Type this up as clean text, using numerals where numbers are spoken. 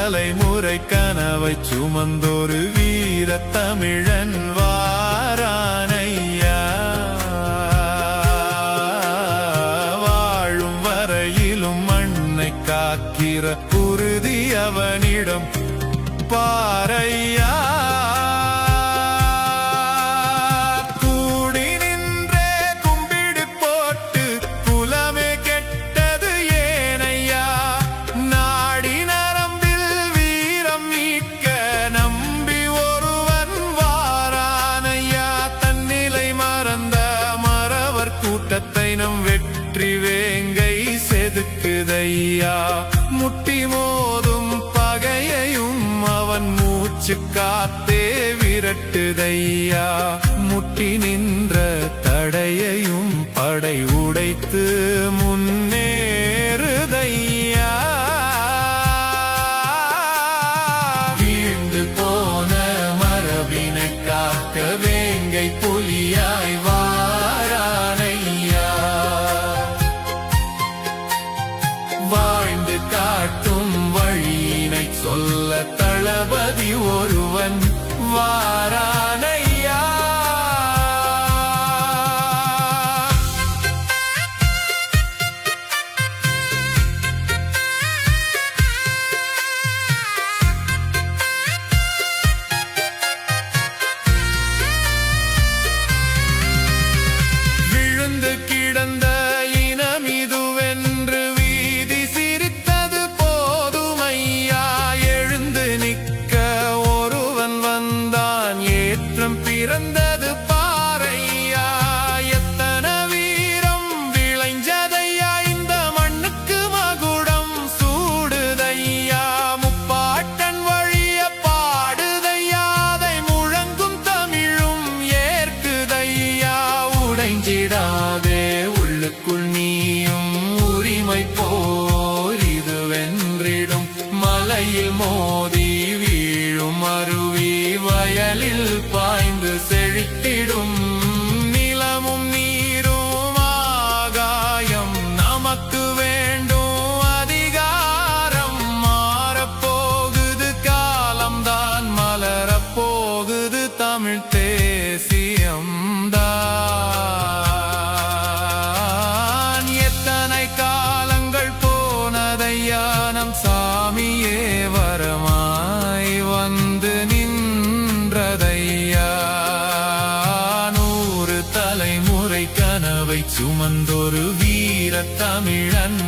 தலைமுறை கனவை சுமந்தொரு வீர தமிழன் வாரானையா. வாழும் வரையிலும் மண்ணை காக்கிற உறுதி அவனிடம் பாரையா. நம் வெற்றி வேங்கை செதுக்குதையா. முட்டி மோதும் பகையையும் அவன் மூச்சு காத்தே விரட்டுதையா. முட்டி நின்ற தடையையும் படை உடைத்து முன்னேறுதையா. வீழ்ந்து போன மரபினை காக்க வேங்கை புலியாய் வாரானையா. வாழ்ந்து காட்டும் வழியினை சொல்ல தளபதி ஒருவன் வாரானையா. விழுந்து கிடந்த இனம் இதுவென்று வீதி சிரித்தது போதுமையா. எழுந்து நிற்க ஒருவன் வந்தான், ஏற்றம் பிறந்தது பாரையா. எத்தனை வீரம் விளைஞ்சதையா, இந்த மண்ணுக்கு மகுடம் சூடுதையா. முப்பாட்டன் வழிய பாடுதையா, அதை முழங்கும் தமிழும் ஏற்குதையா. உடைஞ்சிடாதே உள்ளுக்குள் நீயும் உரிமை போர் இது வென்றிடும். மலையில் மோதி வீழும் அருவி வயலில் பாய்ந்து செழித்திடும். நிலமும் நீரும் ஆகாயம் நமக்கு வேண்டும் அதிகாரம். மாறப்போகுது காலம்தான், மலரப்போகுது தமிழ் தேசியம்தான். எத்தனை காலங்கள் போனதையா, நம் சாமியே வரமாய் வந்து நின்றதையா. 100 தலைமுறை கனவை சுமந்தொரு வீர தமிழன்